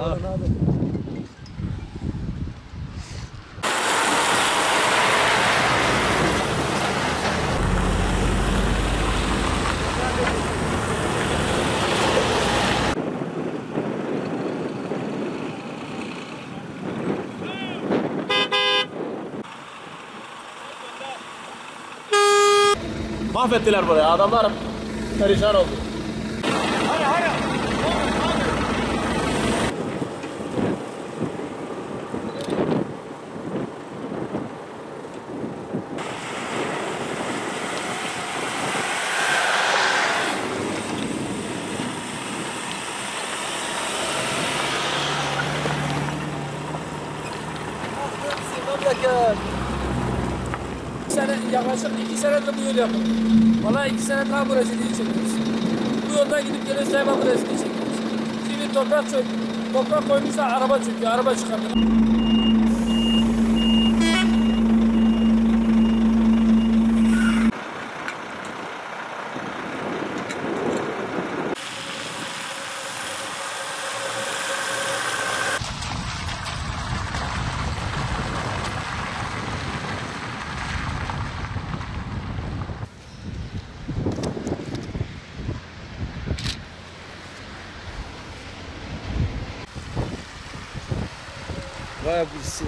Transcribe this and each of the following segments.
olun abi. Mahvettiler burayı. Adamlar perişan oldu. Yaklaşık 2 senedir bu yol yapıldı. Valla 2 sene tam burası diye çekiyoruz. Bu yoldan gidip geliyoruz hemen burası diye çekiyoruz. Şimdi toprak koymuşlar, araba çöküyor, araba çıkartıyor. Bayağı bir isim.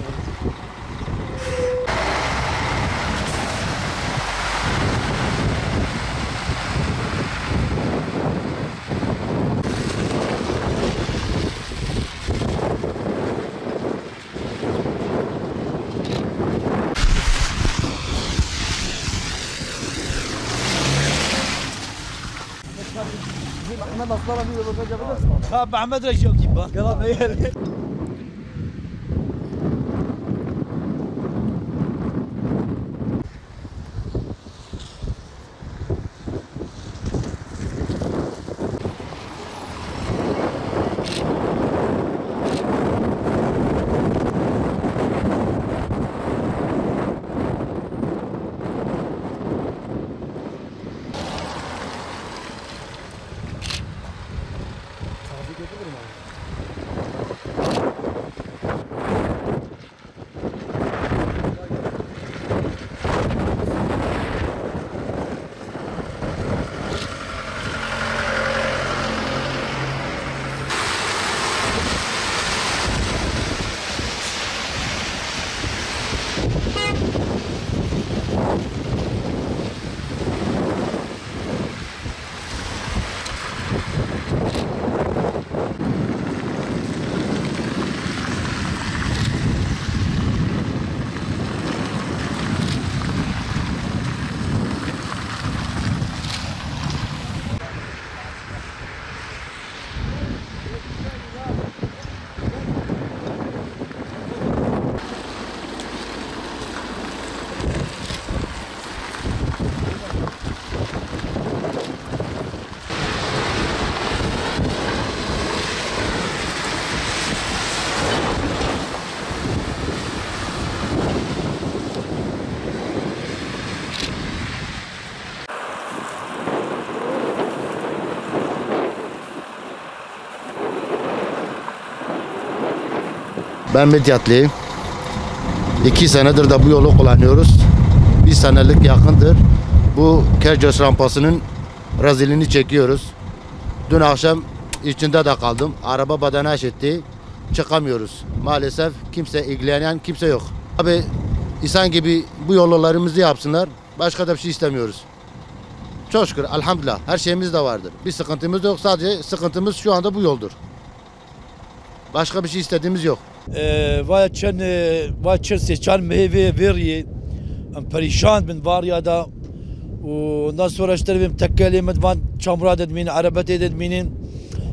Ahmet Aslan'a bir röportaj yapacağız mı? Ha Ahmet Reşat gibi bak. Gel abi gel. Ben Midyatlıyım. 2 senedir de bu yolu kullanıyoruz. 1 senelik yakındır. Bu Kercöz rampasının rezilini çekiyoruz. Dün akşam içinde de kaldım. Araba badanaş etti. Çıkamıyoruz. Maalesef kimse ilgilenen kimse yok. Abi insan gibi bu yollarımızı yapsınlar. Başka da bir şey istemiyoruz. Çok şükür elhamdülillah her şeyimiz de vardır. Bir sıkıntımız yok. Sadece sıkıntımız şu anda bu yoldur. Başka bir şey istediğimiz yok. Vay çen çan meyve veriye. Am perişan bin var ya da ondan sonra işte benim tekkelim van çamurad edminin, arabet edminin.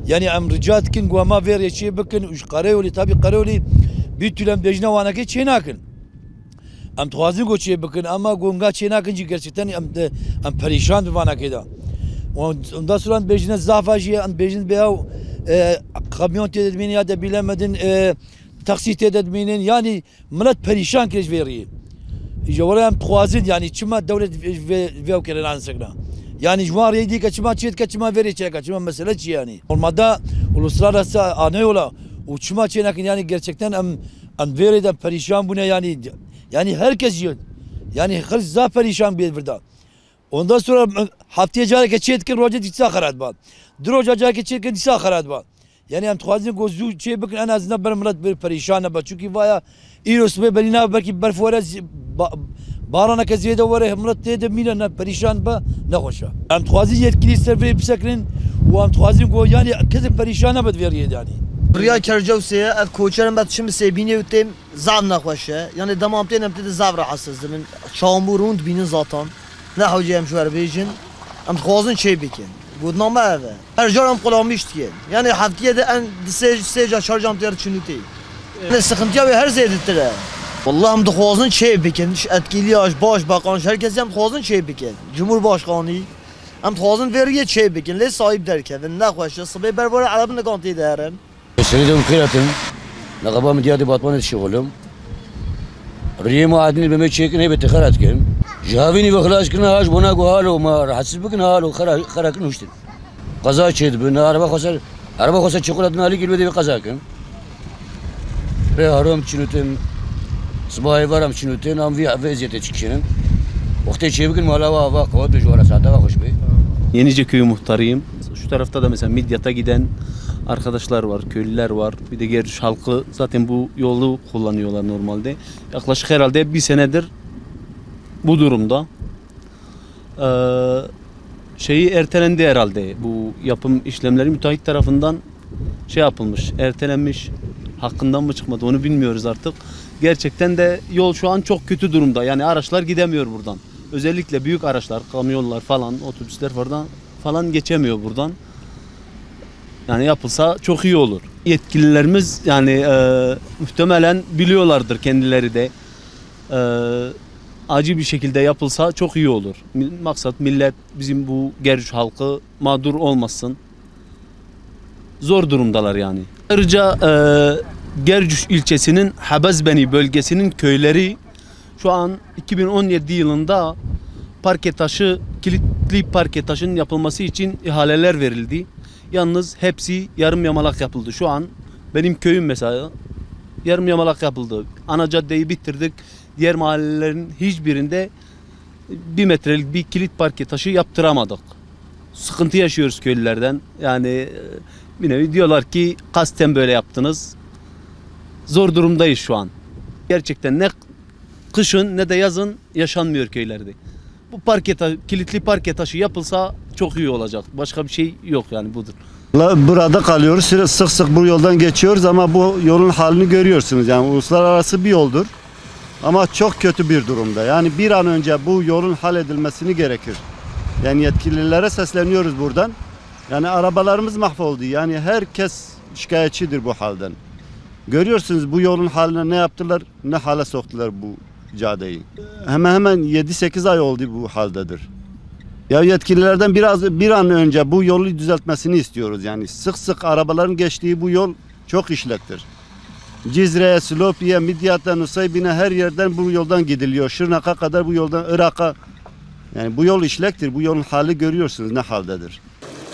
Yani am ricat kin guama veriye şey bakın uş karayoli tabi karayoli bir tülem bejne vanaki çenakin. Am tuazı goçye bakın ama gonga çenakin gerçekten am perişan bin vanaki da. Ondan sonra bejne zafajiye am bejne beyav kamyon tedmini ya da bilemedin taksit edminin yani millet perişan kireç veriyor. Jawara am tuazid yani çima devlet ve okeren ansıkna. Yani jwar yedi kaçma çet kaçma veri çek kaçma mesele çi yani. Olmada uluslararası ana yola Uçma çenekin yani gerçekten em veriden perişan bu ne yani herkes yiyor. Yani hırs za perişan bir burada. Ondan sonra haftaya cari geçeyken roca diksa karat ba. Droja cari geçeyken diksa karat ba. Yani em tuhazin gozu şey bakın en azından bir millet bir perişan ba. Çünkü vaya İros ve belina belki berfore barana keziyede var millet de mine perişan ba ne hoşa. Em tuhazin yetkili serveri bisakrin ve em tuhazin go yani kez perişan ba veriyor yani. Rüya kercevsiye ev koçerim bat şimdi sebini utem zav nakhoşe. Yani damam tenem tede zav rahatsız min çamurund binin zaten. Ne hocam şu arbejin. Am khazın şey bikin. Bu nama ev. Her jaram kulamıştı ki. Yani haftaya da en seja şarjam ter çünüti. Ne sıkıntı ya her zeydedir. Vallahi am khazın şey bikin. Etkili baş bakan herkes am khazın şey bikin. Cumhurbaşkanı am khazın veriye şey bikin. Le sahip derken ne nakhoşe sıbı berber arabın kanti derim. سيدهم خيرتهم نقبا مديادي باطمان الشغلهم ريما عدني بما تشيكن هي بتخرات كن جهافيني بخلاص كنا هاش بنا قهالو ما راح تسبب كنا هالو خرا كنوشتن قضاء شيد بنا عربا خسر شغلات مالي كل بدي بقضاء كن بهارم تشنوتن صباحي varım تشنوتن am vaziyete çıkışının وقتی شيء بكن مالا وافا قوات بجوارا ساعتا خوش بي Yenice köyü muhtarıyım. Şu tarafta da mesela Midyat'a giden arkadaşlar var, köylüler var. Bir de Gercüş halkı zaten bu yolu kullanıyorlar normalde. Yaklaşık herhalde bir senedir bu durumda. Şeyi ertelendi herhalde. Bu yapım işlemleri müteahhit tarafından şey yapılmış, ertelenmiş. Hakkından mı çıkmadı onu bilmiyoruz artık. Gerçekten de yol şu an çok kötü durumda. Yani araçlar gidemiyor buradan. Özellikle büyük araçlar, kamyonlar falan, otobüsler falan geçemiyor buradan. Yani yapılsa çok iyi olur. Yetkililerimiz yani muhtemelen biliyorlardır kendileri de. Acil bir şekilde yapılsa çok iyi olur. Maksat millet bizim bu Gercüş halkı mağdur olmasın. Zor durumdalar yani. Ayrıca Gercüş ilçesinin Habazbeni bölgesinin köyleri şu an 2017 yılında parke taşı, kilitli parke taşının yapılması için ihaleler verildi. Yalnız hepsi yarım yamalak yapıldı. Şu an benim köyüm mesela yarım yamalak yapıldı. Ana caddeyi bitirdik. Diğer mahallelerin hiçbirinde 1 metrelik bir kilit parke taşı yaptıramadık. Sıkıntı yaşıyoruz köylülerden. Yani bir nevi diyorlar ki kasten böyle yaptınız. Zor durumdayız şu an. Gerçekten ne kışın ne de yazın yaşanmıyor köylerde. Bu kilitli parke taşı yapılsa çok iyi olacak. Başka bir şey yok yani budur. Burada kalıyoruz. Sık sık bu yoldan geçiyoruz ama bu yolun halini görüyorsunuz. Yani uluslararası bir yoldur. Ama çok kötü bir durumda. Yani bir an önce bu yolun halledilmesini gerekir. Yani yetkililere sesleniyoruz buradan. Yani arabalarımız mahvoldu. Yani herkes şikayetçidir bu halden. Görüyorsunuz bu yolun haline ne yaptılar, ne hale soktular bu caddeyi. Hemen 7-8 ay oldu bu haldedir. Ya yetkililerden bir an önce bu yolu düzeltmesini istiyoruz. Yani sık sık arabaların geçtiği bu yol çok işlektir. Cizre'ye, Silopi'ye, Midyat'a, Nusaybin'e her yerden bu yoldan gidiliyor. Şırnak'a kadar bu yoldan Irak'a. Yani bu yol işlektir. Bu yolun hali görüyorsunuz ne haldedir.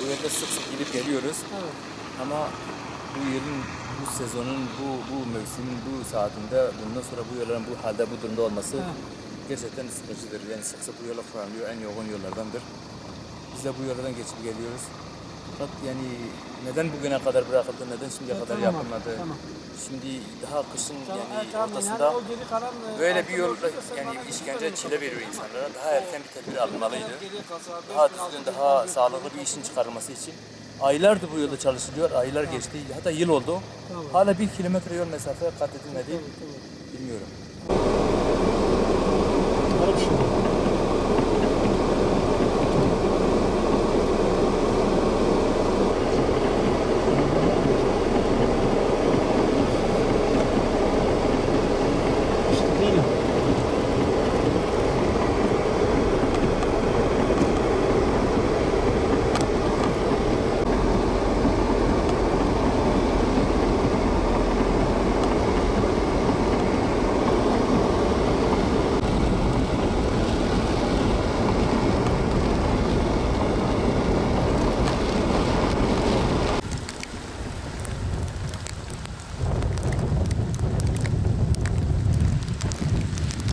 Bu yolda sık sık gidip geliyoruz. Evet. Ama bu yılın, bu sezonun, bu mevsimin bu saatinde bundan sonra bu yolların bu halde bu durumda olması gerçekten sıkıcıdır. Yani sık sık bu yola kullanılıyor. En yoğun yollardandır. Biz de bu yollardan geçip geliyoruz. Fakat yani neden bugüne kadar bırakıldı, neden şimdiye kadar yapılmadı? Tamam. Şimdi daha kışın yani ortasında böyle bir yol yani işkence, çile veriyor insanlara. Daha erken bir tedbir alınmalıydı. Daha düzgün, daha sağlıklı bir işin çıkarılması için. Aylardır bu yolda çalışılıyor, aylar geçti, hatta yıl oldu. Hala 1 kilometre yol mesafe kat edilmedi. Bilmiyorum.